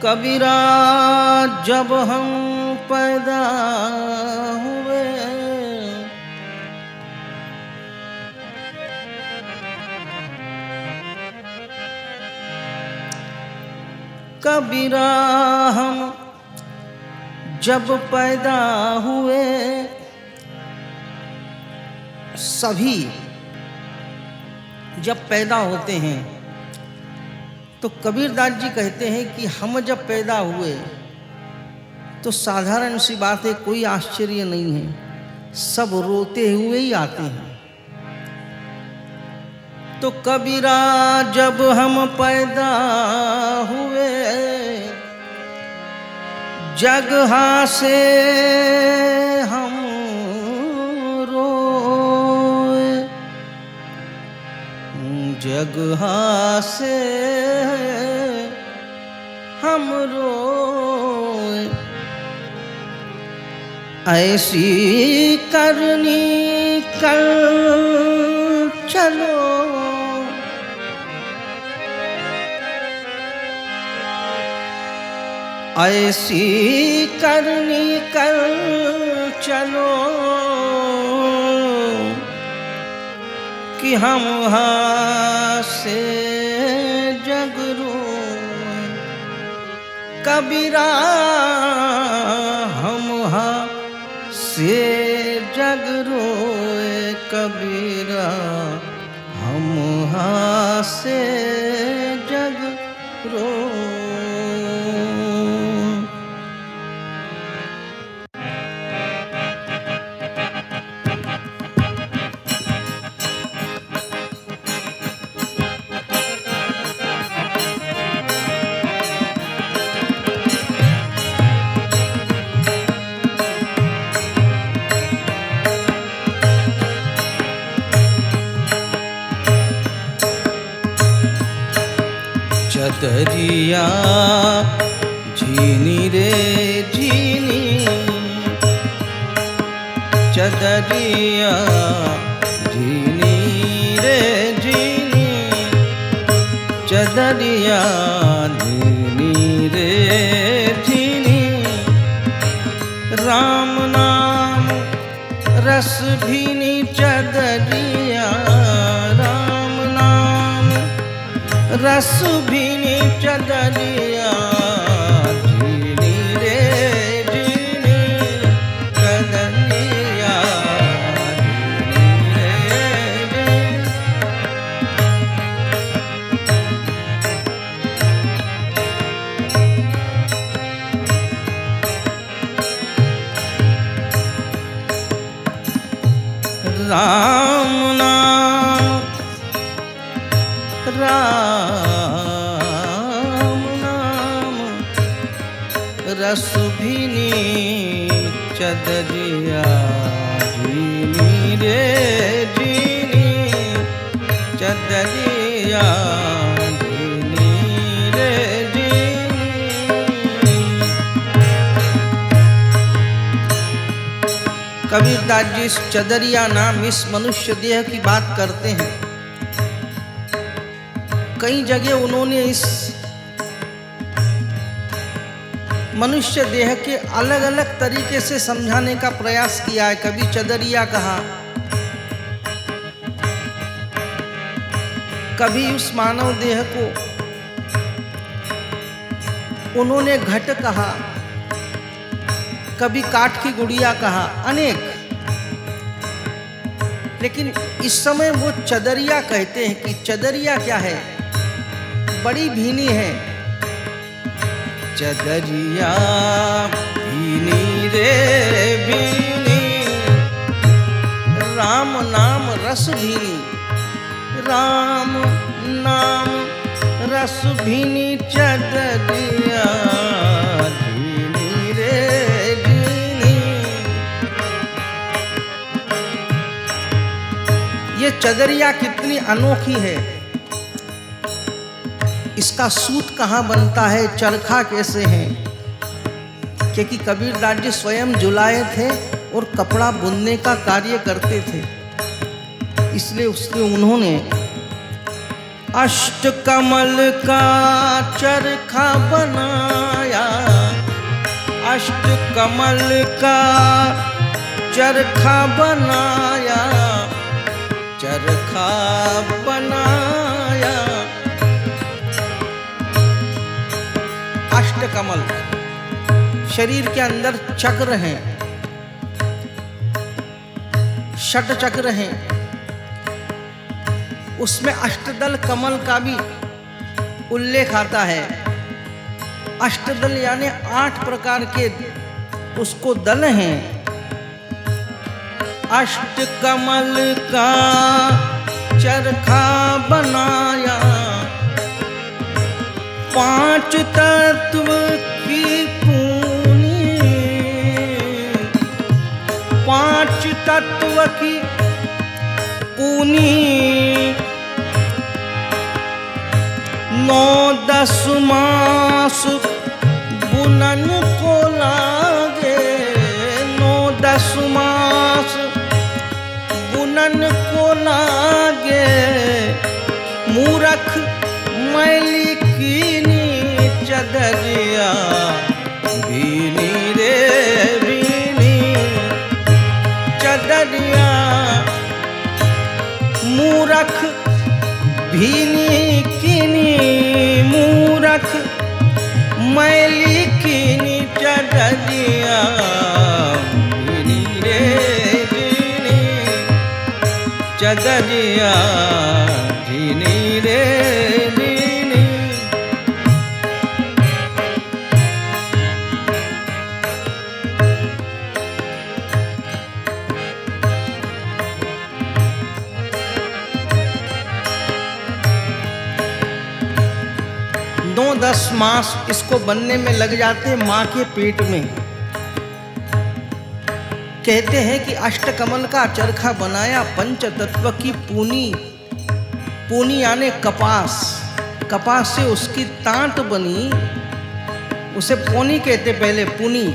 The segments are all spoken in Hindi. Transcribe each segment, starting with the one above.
कबीरा जब हम पैदा हुए कबीरा हम जब पैदा हुए सभी जब पैदा होते हैं तो कबीरदास जी कहते हैं कि हम जब पैदा हुए तो साधारण सी बात है, कोई आश्चर्य नहीं है, सब रोते हुए ही आते हैं। तो कबीरा जब हम पैदा हुए जगहा से हम रोए, जगहा से हम रोए, ऐसी करनी कर चलो, ऐसी करनी कर चलो कि हम से जग रोए। कबीरा हम से जग रोए, कबीरा हम से जग रोए। चदरिया झीनी रे झीनी, चदरिया झीनी रे झीनी, चदरिया झीनी रे झीनी, राम नाम रस भीनी चदरिया, राम नाम रस भीनी चदरिया, झीनी रे झीनी चदरिया, झीनी रे राम नाम राम नाम रस भीनी चदरिया, झीनी रे झीनी चदरिया, झीनी रे झीनी। कबीरदास जी इस चदरिया नाम इस मनुष्य देह की बात करते हैं। कई जगह उन्होंने इस मनुष्य देह के अलग अलग तरीके से समझाने का प्रयास किया है। कभी चदरिया कहा, कभी उस मानव देह को उन्होंने घट कहा, कभी काठ की गुड़िया कहा, अनेक। लेकिन इस समय वो चदरिया कहते हैं कि चदरिया क्या है, बड़ी भीनी है। चदरिया भीनी रे भीनी, राम नाम रस भीनी, राम नाम रस भीनी चदरिया, भीनी रे भीनी। ये चदरिया कितनी अनोखी है, इसका सूत कहाँ बनता है, चरखा कैसे है, क्योंकि कबीरदास जी स्वयं जुलाए थे और कपड़ा बुनने का कार्य करते थे। इसलिए उसने उन्होंने अष्टकमल का चरखा बनाया, बनाया, अष्ट कमल का चरखा बनाया, चरखा बनाया। अष्ट कमल शरीर के अंदर चक्र हैं, षट चक्र हैं, उसमें अष्टदल कमल का भी उल्लेख आता है। अष्टदल यानी 8 प्रकार के उसको दल हैं। अष्ट कमल का चरखा बनाया, 5 तत्व की पूनी, 5 तत्व की पूनी, 9-10 मास बुनन को लागे, 9-10 मास बुनन को लागे। मूरख मैली कीनी चदरिया, भीनी रे भीनी चदरिया। मूरख भीनी कीनी, मूरख मैली कीनी चदरिया, भीनी रे भीनी चदरिया, भीनी रे भीनी। नौ 10 मास इसको बनने में लग जाते माँ के पेट में। कहते हैं कि अष्टकमल का चरखा बनाया, पंच तत्व की पूनी, पूनी यानी कपास, कपास से उसकी तांत बनी, उसे पोनी कहते पहले, पूनी।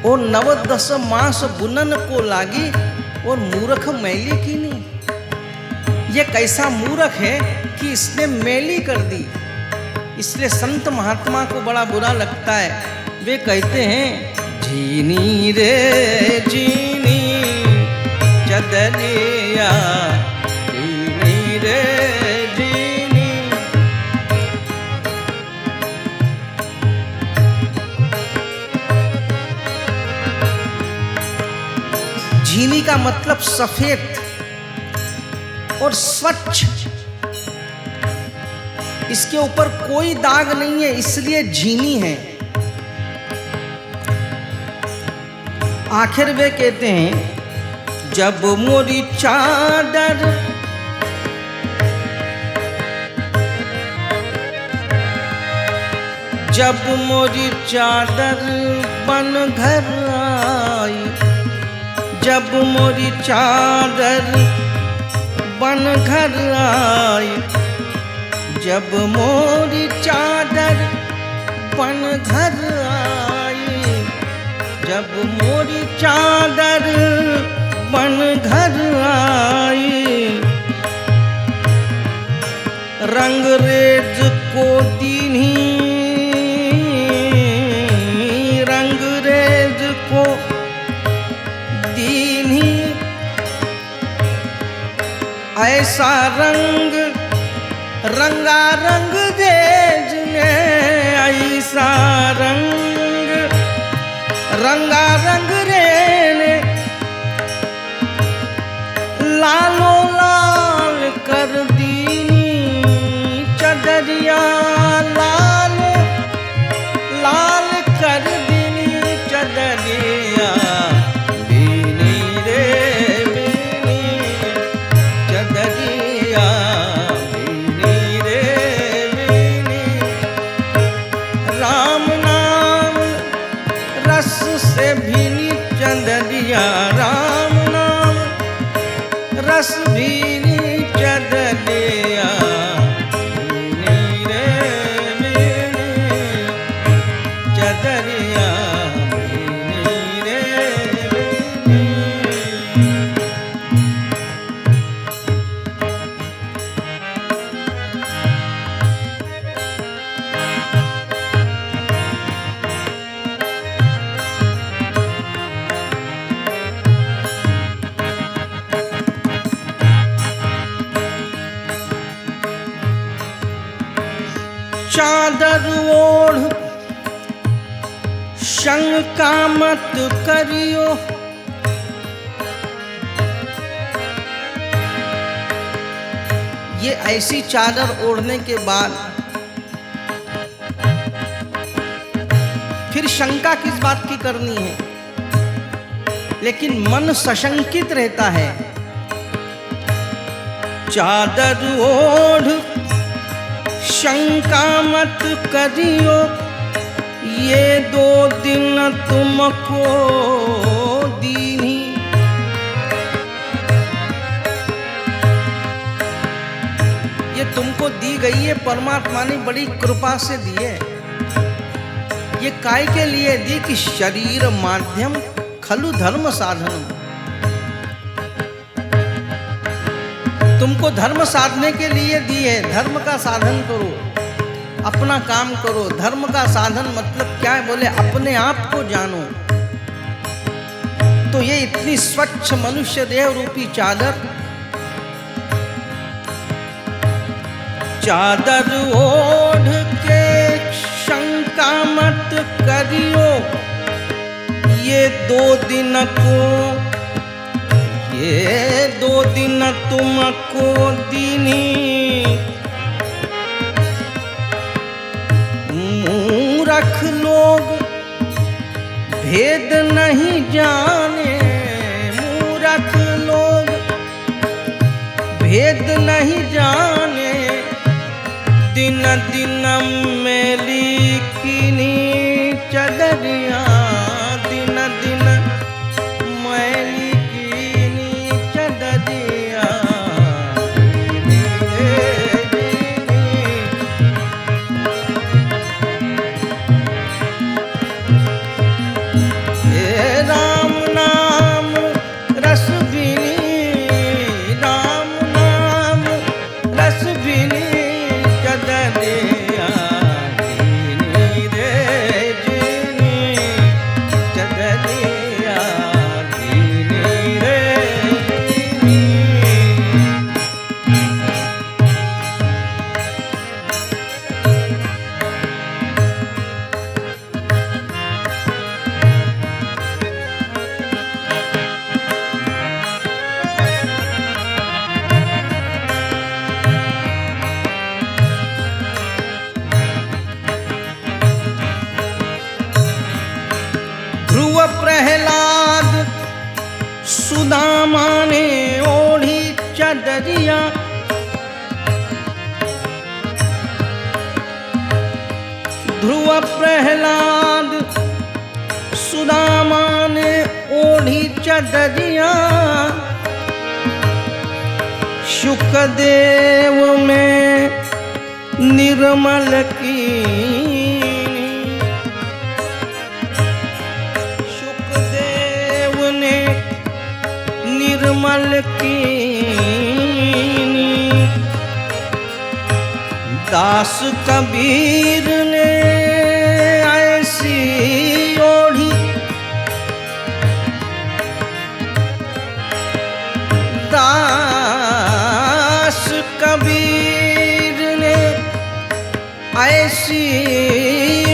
और 9-10 मास बुनन को लागी, और मूर्ख मैली कीनी। ये कैसा मूर्ख है कि इसने मैली कर दी। इसलिए संत महात्मा को बड़ा बुरा लगता है। वे कहते हैं, जीनी रे जीनी चदरिया, जीनी रे जीनी। झीनी का मतलब सफेद और स्वच्छ, इसके ऊपर कोई दाग नहीं है, इसलिए झीनी है। आखिर वे कहते हैं, जब मोरी चादर जब मोरी चादर बन घर आई, जब मोरी चादर बन घर आई, जब मोरी चादर बन घर आई, जब मोरी चादर बन घर आई। रंगरेज को दीन्ही, रंगरेज को दीन्ही, ऐसा रंग रंगा रंग देज ने, ऐसा रंग रंगा रंग रे ने, लालो लाल कर दीनी चदरिया, लाल लाल कर दीनी चदरिया, बीनी रे बीनी चदरिया, बीनी रे बीनी। राम नाम रस से भीनी चदरिया, राम नाम रस भीनी चदरिया, भीनी रे भीनी चदरिया, भीनी रे भीनी। चादर ओढ़ शंका मत करियो, ये ऐसी चादर ओढ़ने के बाद फिर शंका किस बात की करनी है, लेकिन मन सशंकित रहता है। चादर ओढ़ शंका मत करियो, ये 2 दिन तुमको दीनी। ये तुमको दी गई है, परमात्मा ने बड़ी कृपा से दी है। ये काय के लिए दी कि शरीर माध्यम खलु धर्म साधन, तुमको धर्म साधने के लिए दी है। धर्म का साधन करो, अपना काम करो। धर्म का साधन मतलब क्या है, बोले अपने आप को जानो। तो ये इतनी स्वच्छ मनुष्य देह रूपी चादर, चादर ओढ़ के शंका मत करियो, ये 2 दिन को, ये 2 दिन तुमको दीनी। मूर्ख लोग भेद नहीं जाने, मूर्ख लोग भेद नहीं जाने, दिन दिन मेली कीनी चदरिया, दिन दिन मैली कीनी चदरिया। राम नाम रस बिनी, राम नाम रस बिनी चदरिया, जीनी रे जीनी चदरिया, जीनी रे जीनी। ध्रुव प्रहलाद सुदामा ने ओढ़ी चदरिया, ध्रुव प्रहलाद सुदामा ने ओढ़ी चदरिया, शुकदेव में निर्मल की, निर्मल कीनी। दास कबीर ने ऐसी ओढ़ी, दास कबीर ने ऐसी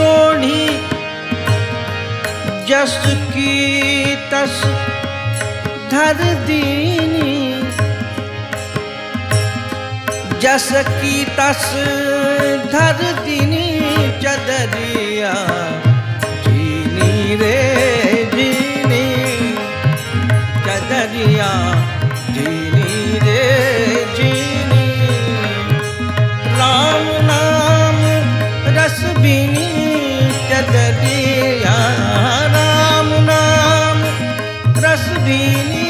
ओढ़ी, जस की तस धर दीनी, जस की तस धर दीनी चदरिया, जीनी रे जीनी चदरिया, जीनी रे जीनी। राम नाम रस बिनी चदरिया, राम नाम रस बिनी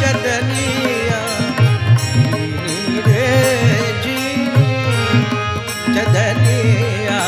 चदरिया, जीनी रे जीनी चदरिया।